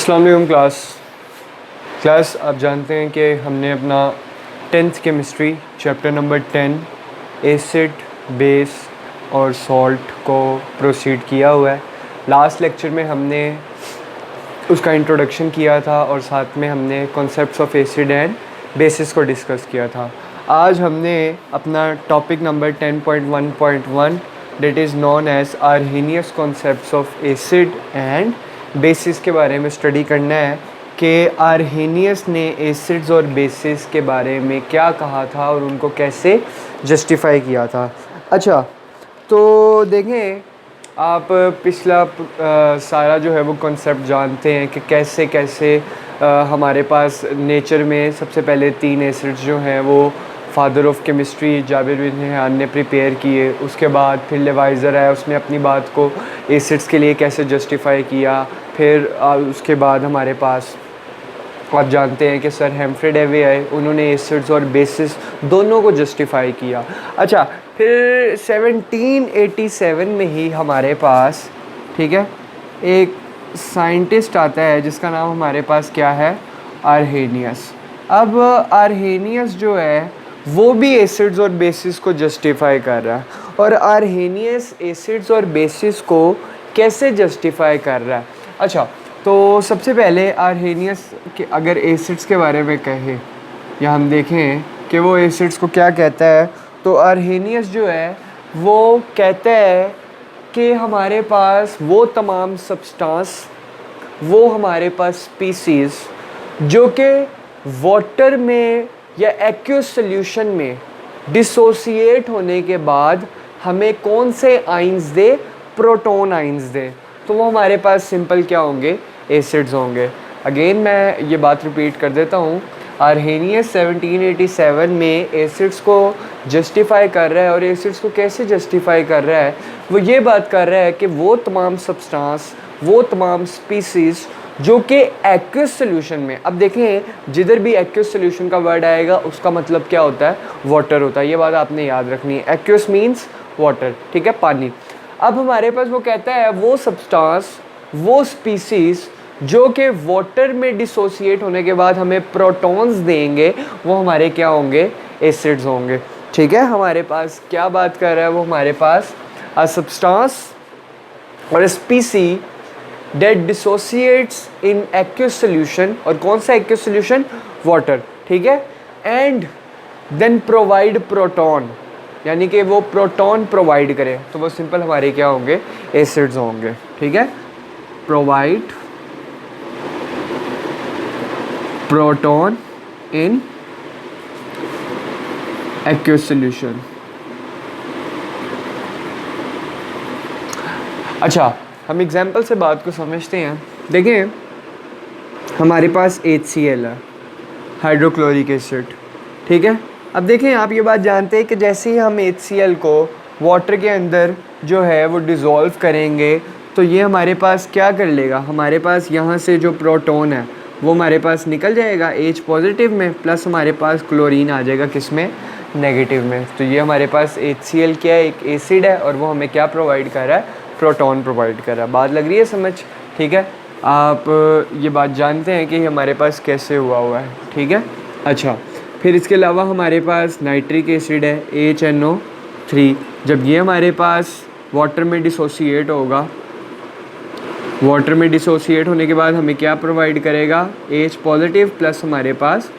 अस्सलाम वालेकुम क्लास आप जानते हैं कि हमने अपना 10th chemistry chapter number 10 acid base और सॉल्ट को प्रोसीड किया हुआ है। लास्ट लेक्चर में हमने उसका इंट्रोडक्शन किया था और साथ में हमने concepts of acid and basis को डिस्कस किया था। आज हमने अपना topic number 10.1.1 that is known as Arrhenius concepts of acid and basis के बारे में स्टडी करना है कि आर्हेनियस ने एसिड्स और बेसिस के बारे में क्या कहा था और उनको कैसे जस्टिफाई किया था। अच्छा, तो देखें आप पिछला सारा जो है वो कॉन्सेप्ट जानते हैं कि कैसे कैसे हमारे पास नेचर में सबसे पहले 3 एसिड्स जो हैं वो फादर ऑफ केमिस्ट्री जाबिर बिन हैयान ने प्रिपेयर किए। उसके बाद फिर लेवाइज़र आया, उसने अपनी बात को एसिड्स के लिए कैसे जस्टिफाई किया। फिर उसके बाद हमारे पास आप जानते हैं कि सर हेम्फ्रे डेवी आए, उन्होंने एसिड्स और बेसिस दोनों को जस्टिफाई किया। अच्छा, फिर 1787 में ही हमारे पास, ठीक है, एक साइंटिस्ट आता है जिसका नाम हमारे पास क्या है, आर्हेनियस। अब आर्हेनियस जो है वो भी एसिड्स और बेसिस को जस्टिफाई कर रहा है। और आर्हेनियस एसिड्स और बेसिस को कैसे जस्टिफाई कर रहा है? अच्छा, तो सबसे पहले आर्हेनियस के अगर एसिड्स के बारे में कहें या हम देखें कि वो एसिड्स को क्या कहता है, तो आर्हेनियस जो है वो कहता है कि हमारे पास वो तमाम सब्सटेंस, वो हमारे पास स्पीसीज़ जो कि वाटर में या एक्वस सॉल्यूशन में डिसोसिएट होने के बाद हमें कौन से आइंस दे, प्रोटॉन आइंस दे, तो वो हमारे पास सिंपल क्या होंगे, एसिड्स होंगे। अगेन मैं ये बात रिपीट कर देता हूँ, आर्हेनियस 1787 में एसिड्स को जस्टिफाई कर रहा है। और एसिड्स को कैसे जस्टिफाई कर रहा है? वो ये बात कर रहा है कि वो तमाम सब्सटेंस, वो तमाम स्पीसीज़ जो कि एक्वस सॉल्यूशन में, अब देखें जिधर भी एक्वस सॉल्यूशन का वर्ड आएगा उसका मतलब क्या होता है, वाटर होता है। ये बात आपने याद रखनी है, एक्वस मीन्स वाटर, ठीक है, पानी। अब हमारे पास वो कहता है वो सब्सटेंस, वो स्पीसीज़ जो कि वाटर में डिसोसिएट होने के बाद हमें प्रोटॉन्स देंगे, वो हमारे क्या होंगे, एसिड्स होंगे। ठीक है, हमारे पास क्या बात कर रहा है वो, हमारे पास अ सब्सटेंस और species that dissociates in aqueous solution, और कौन सा एक्वस सॉल्यूशन, वाटर, ठीक है, एंड देन प्रोवाइड प्रोटॉन, यानी कि वो प्रोटॉन प्रोवाइड करें, तो वो सिंपल हमारे क्या होंगे, एसिड्स होंगे। ठीक है, प्रोवाइड प्रोटॉन इन एक्वस सॉल्यूशन। अच्छा, हम एग्जाम्पल से बात को समझते हैं। देखें हमारे पास HCl है, हाइड्रोक्लोरिक एसिड, ठीक है। अब देखें आप ये बात जानते हैं कि जैसे ही हम HCl को वाटर के अंदर जो है वो डिज़ोल्व करेंगे तो ये हमारे पास क्या कर लेगा, हमारे पास यहाँ से जो प्रोटॉन है वो हमारे पास निकल जाएगा H पॉजिटिव में, प्लस हमारे पास क्लोरीन आ जाएगा किस में, नेगेटिव में। तो ये हमारे पास HCl क्या है, एक एसिड है और वो हमें क्या प्रोवाइड कर रहा है, प्रोटॉन प्रोवाइड कर रहा है। बात लग रही है समझ? ठीक है, आप ये बात जानते हैं कि हमारे पास कैसे हुआ है, ठीक है। अच्छा, फिर इसके अलावा हमारे पास नाइट्रिक एसिड है HNO3। जब ये हमारे पास वाटर में डिसोसिएट होगा, वाटर में डिसोसिएट होने के बाद हमें क्या प्रोवाइड करेगा, H पॉजिटिव प्लस हमारे पास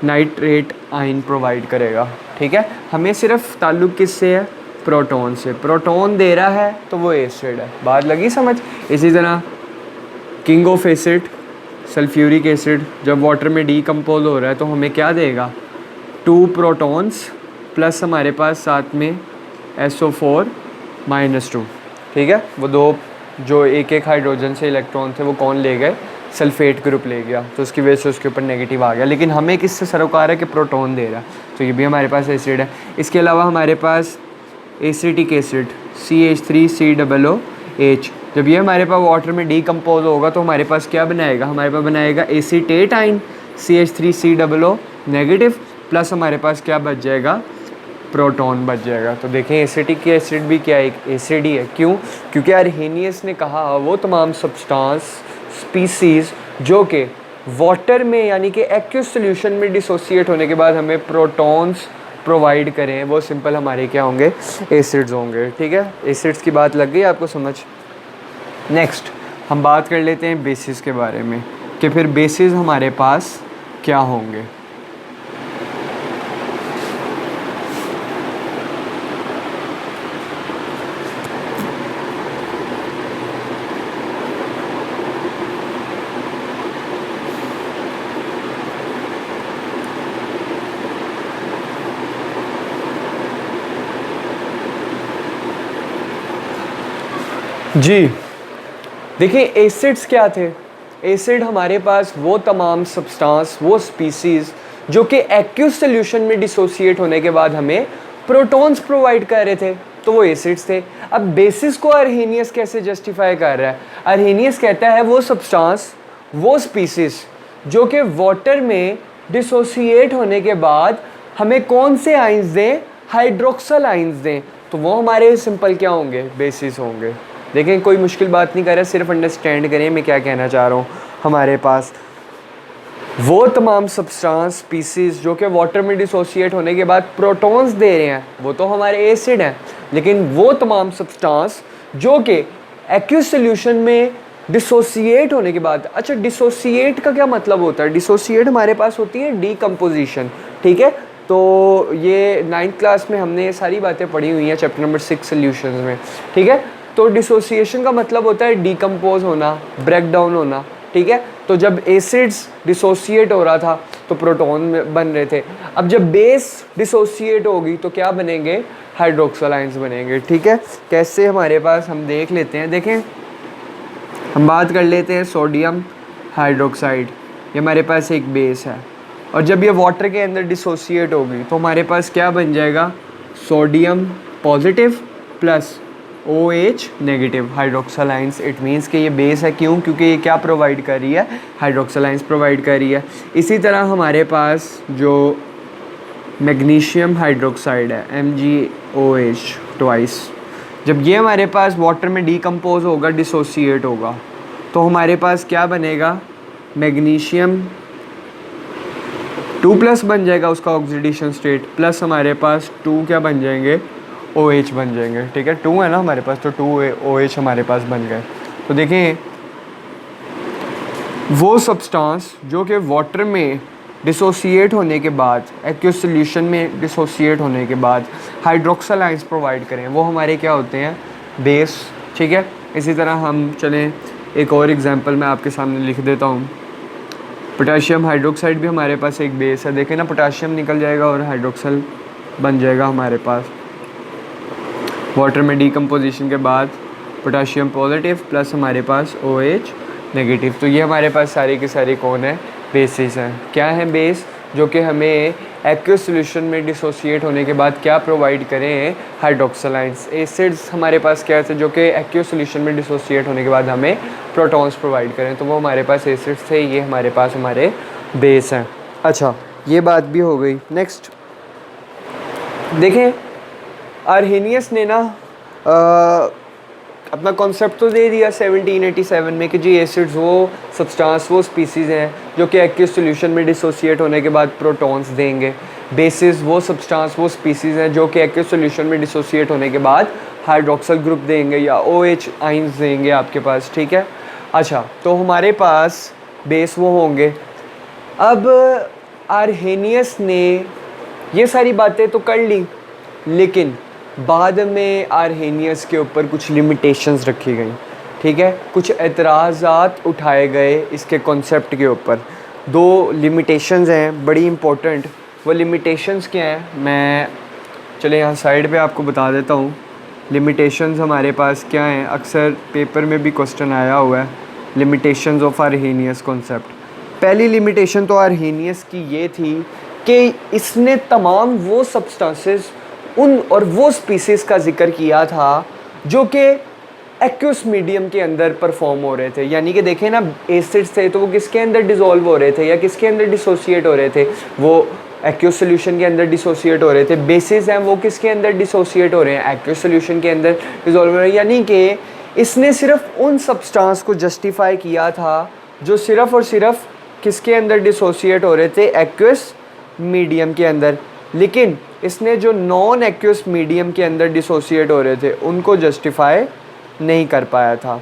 नाइट्रेट आयन प्रोवाइड करेगा। ठीक है, हमें सिर्फ ताल्लुक़ किससे है, प्रोटॉन से। प्रोटॉन दे रहा है तो वो एसिड है। बात लगी समझ? इसी तरह king of acid sulphuric acid जब वाटर में डीकम्पोज हो रहा है तो हमें क्या देगा, 2 प्रोटॉन्स प्लस हमारे पास साथ में SO4-2। ठीक है, वो दो जो एक हाइड्रोजन से इलेक्ट्रॉन थे वो कौन ले गए, सल्फेट ग्रुप ले गया, तो उसकी वजह से उसके ऊपर नेगेटिव आ गया। लेकिन हमें किससे सरोकार है कि प्रोटॉन दे रहा है, तो ये भी हमारे पास एसिड है। इसके अलावा हमारे पास एसिटिक एसिड CH3COOH, जब ये हमारे पास वाटर में डीकम्पोज होगा तो हमारे पास क्या बनाएगा, हमारे पास बनाएगा एसीटेट आइन CH3COO नेगेटिव, प्लस हमारे पास क्या बच जाएगा, प्रोटॉन बच जाएगा। तो देखें एसिटिक एसिड भी क्या एक एसिड ही है। क्यों? क्योंकि आर्हेनियस ने कहा वो तमाम सब्सटेंस स्पीसीज़ जो कि वाटर में यानी कि एक्वस सॉल्यूशन में डिसोसिएट होने के बाद हमें प्रोटॉन्स प्रोवाइड करें, वो सिंपल हमारे क्या होंगे, एसिड्स होंगे। ठीक है, एसिड्स की बात लग गई आपको समझ। नेक्स्ट हम बात कर लेते हैं बेसिस के बारे में कि फिर बेसिस हमारे पास क्या होंगे। जी देखिए, एसिड्स क्या थे। एसिड हमारे पास वो तमाम सब्सटेंस, वो स्पीसीज़ जो कि एक्वस सॉल्यूशन में डिसोसिएट होने के बाद हमें प्रोटॉन्स प्रोवाइड कर रहे थे, तो वो एसिड्स थे। अब बेसिस को अर्हेनियस कैसे जस्टिफाई कर रहा है? अर्हेनियस कहता है वो सब्सटेंस, वो स्पीसीज़ जो कि वाटर में डिसोसिएट होने के बाद हमें कौन से आइंस दें, हाइड्रोक्सल आइंस दें, तो वो हमारे सिंपल क्या होंगे, बेसिस होंगे। देखें, कोई मुश्किल बात नहीं कर रहा, सिर्फ अंडरस्टैंड करें मैं क्या कहना चाह रहा हूँ। हमारे पास वो तमाम सब्सटेंस स्पीसीज़ जो कि वाटर में डिसोसिएट होने के बाद प्रोटॉन्स दे रहे हैं, वो तो हमारे एसिड हैं। लेकिन वो तमाम सब्सटेंस जो कि एक्वस सॉल्यूशन में डिसोसिएट होने के बाद, अच्छा डिसोसिएट का क्या मतलब होता है? डिसोसिएट हमारे पास होती है डीकम्पोजिशन। ठीक है, तो ये 9th क्लास में हमने ये सारी बातें पढ़ी हुई हैं चैप्टर नंबर 6 सॉल्यूशंस में। ठीक है, तो डिसोसिएशन का मतलब होता है डीकम्पोज होना, ब्रेक डाउन होना। ठीक है, तो जब एसिड्स डिसोसिएट हो रहा था तो प्रोटॉन बन रहे थे। अब जब बेस डिसोसिएट होगी तो क्या बनेंगे, हाइड्रोक्सल आयंस बनेंगे। ठीक है, कैसे हमारे पास हम देख लेते हैं। देखें, हम बात कर लेते हैं सोडियम हाइड्रोक्साइड, ये हमारे पास एक बेस है, और जब ये वाटर के अंदर डिसोसिएट होगी तो हमारे पास क्या बन जाएगा, sodium positive plus OH negative hydroxyl ions. It means कि ये बेस है, क्यों? क्योंकि ये क्या प्रोवाइड कर रही है, हाइड्रोक्सल आयंस प्रोवाइड कर रही है। इसी तरह हमारे पास जो मैग्नीशियम हाइड्रोक्साइड है MgOH ट्वाइस, जब ये हमारे पास वाटर में डीकम्पोज होगा, डिसोसिएट होगा, तो हमारे पास क्या बनेगा, मैग्नीशियम 2+ बन जाएगा उसका ऑक्सीडेशन स्टेट, प्लस हमारे पास 2 क्या बन जाएंगे, OH बन जाएंगे। ठीक है, 2 है ना हमारे पास, तो 2 OH हमारे पास बन गए। तो देखें, वो सब्सटेंस जो कि वाटर में डिसोसिएट होने के बाद, एक्वस सॉल्यूशन में डिसोसिएट होने के बाद हाइड्रोक्सल आयंस प्रोवाइड करें, वो हमारे क्या होते हैं, बेस। ठीक है, इसी तरह हम चलें एक और एग्जांपल मैं आपके सामने लिख देता हूँ। पोटाशियम हाइड्रोक्साइड भी हमारे पास एक बेस है। देखें ना, पोटाशियम निकल जाएगा और हाइड्रोक्सल बन जाएगा हमारे पास वाटर में डीकम्पोजिशन के बाद, पोटाशियम पॉजिटिव प्लस हमारे पास OH नेगेटिव। तो ये हमारे पास सारी की सारी कौन है, बेसिस हैं। क्या है बेस, जो कि हमें एक्वस सॉल्यूशन में डिसोसिएट होने के बाद क्या प्रोवाइड करें, हाइड्रोक्सल आयंस। एसिड्स हमारे पास क्या थे, जो कि एक्वस सॉल्यूशन में डिसोसिएट होने के बाद हमें प्रोटॉन्स प्रोवाइड करें, तो वो हमारे पास एसिड्स थे, ये हमारे पास हमारे बेस हैं। अच्छा, ये बात भी हो गई। नेक्स्ट देखें, अर्हेनियस ने ना अपना कॉन्सेप्ट तो दे दिया 1787 में कि जी एसिड्स वो सब्सटेंस, वो स्पीसीज़ हैं जो कि एक्वस सॉल्यूशन में डिसोसिएट होने के बाद प्रोटॉन्स देंगे। बेसिस वो सब्सटेंस, वो स्पीसीज़ हैं जो कि एक्वस सॉल्यूशन में डिसोसिएट होने के बाद हाइड्रोक्सल ग्रुप देंगे या OH आइंस देंगे आपके पास। ठीक है, अच्छा, तो हमारे पास बेस वो होंगे। अब अर्हेनियस ने ये सारी बातें तो कर ली, लेकिन बाद में अर्हेनियस के ऊपर कुछ लिमिटेशंस रखी गई। ठीक है, कुछ एतराज़ात उठाए गए इसके कॉन्सेप्ट के ऊपर। 2 लिमिटेशंस हैं बड़ी इम्पोर्टेंट। वो लिमिटेशंस क्या हैं, मैं चले यहाँ साइड पे आपको बता देता हूँ। लिमिटेशंस हमारे पास क्या हैं, अक्सर पेपर में भी क्वेश्चन आया हुआ है, लिमिटेशंस ऑफ अर्हेनियस कॉन्सेप्ट। पहली लिमिटेशन तो अर्हेनियस की ये थी कि इसने तमाम वो सब्सटेंसेस उन और वो स्पीसीज़ का जिक्र किया था जो कि एक्वस मीडियम के अंदर परफॉर्म हो रहे थे। यानी कि देखें ना, एसिड्स थे तो वो किसके अंदर डिज़ोल्व हो रहे थे या किसके अंदर डिसोसिएट हो रहे थे, वो एक्वस सॉल्यूशन के अंदर डिसोसिएट हो रहे थे। बेसिस हैं वो किसके अंदर डिसोसिएट हो रहे हैं, एक्वस सॉल्यूशन के अंदर डिज़ोल्व हो रहे हैं। यानी कि इसने सिर्फ उन सब्सटेंस को जस्टिफाई किया था जो सिर्फ और सिर्फ किसके अंदर डिसोसिएट हो रहे थे, एक्वस मीडियम के अंदर। लेकिन इसने जो नॉन एक्वस मीडियम के अंदर डिसोसिएट हो रहे थे उनको जस्टिफाई नहीं कर पाया था।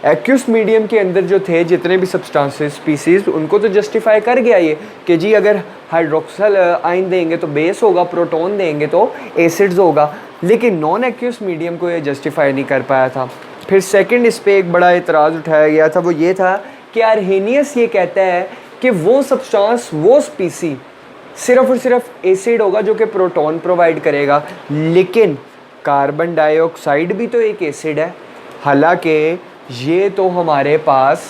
एक्वस मीडियम के अंदर जो थे जितने भी सब्सटेंसेस स्पीसीज, उनको तो जस्टिफाई कर गया ये कि जी अगर हाइड्रोक्सल आयन देंगे तो बेस होगा, प्रोटॉन देंगे तो एसिड्स होगा। लेकिन नॉन एक्वस मीडियम को ये जस्टिफाई नहीं कर पाया था। फिर सेकंड इस पे एक बड़ा इतराज़ उठाया गया था, वो ये था कि आर्हेनियस ये कहता है कि वो सब्सटेंस, वो स्पीसी सिर्फ और सिर्फ एसिड होगा जो कि प्रोटॉन प्रोवाइड करेगा। लेकिन कार्बन डाइऑक्साइड भी तो एक एसिड है, हालांकि ये तो हमारे पास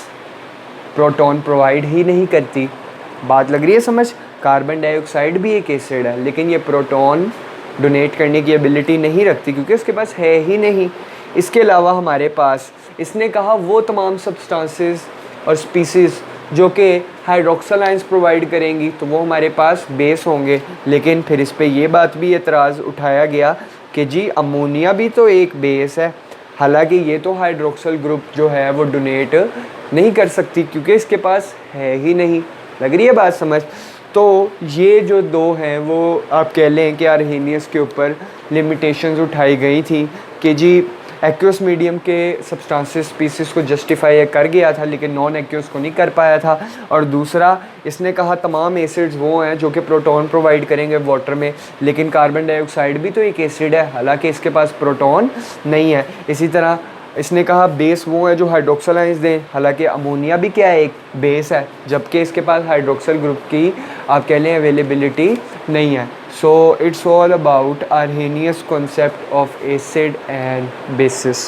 प्रोटॉन प्रोवाइड ही नहीं करती। बात लग रही है समझ? कार्बन डाइऑक्साइड भी एक एसिड है लेकिन ये प्रोटॉन डोनेट करने की एबिलिटी नहीं रखती क्योंकि उसके पास है ही नहीं। इसके अलावा हमारे पास, इसने कहा वो तमाम सब्सटेंसेस और स्पीसीज़ जो कि हाइड्रोक्सल आयंस प्रोवाइड करेंगी तो वो हमारे पास बेस होंगे। लेकिन फिर इस पे ये बात भी एतराज़ उठाया गया कि जी अमोनिया भी तो एक बेस है, हालांकि ये तो हाइड्रोक्सल ग्रुप जो है वो डोनेट नहीं कर सकती क्योंकि इसके पास है ही नहीं। लग रही है बात समझ? तो ये जो दो हैं वो आप कह लें कि आर्हेनियस के ऊपर लिमिटेशंस उठाई गई थी कि जी एक्वस मीडियम के सब्सटेंसेस स्पीसीज़ को जस्टिफाई कर गया था लेकिन नॉन एक्वस को नहीं कर पाया था। और दूसरा इसने कहा तमाम एसिड्स वो हैं जो कि प्रोटॉन प्रोवाइड करेंगे वाटर में, लेकिन कार्बन डाइऑक्साइड भी तो एक एसिड है हालांकि इसके पास प्रोटॉन नहीं है। इसी तरह इसने कहा बेस वो है जो हाइड्रोक्सल आयंस दें, हालांकि अमोनिया भी क्या है, एक बेस है, जबकि इसके पास हाइड्रोक्सल ग्रुप की आप कह लें अवेलेबिलिटी नहीं है। So it's all about Arrhenius concept of acid and basis.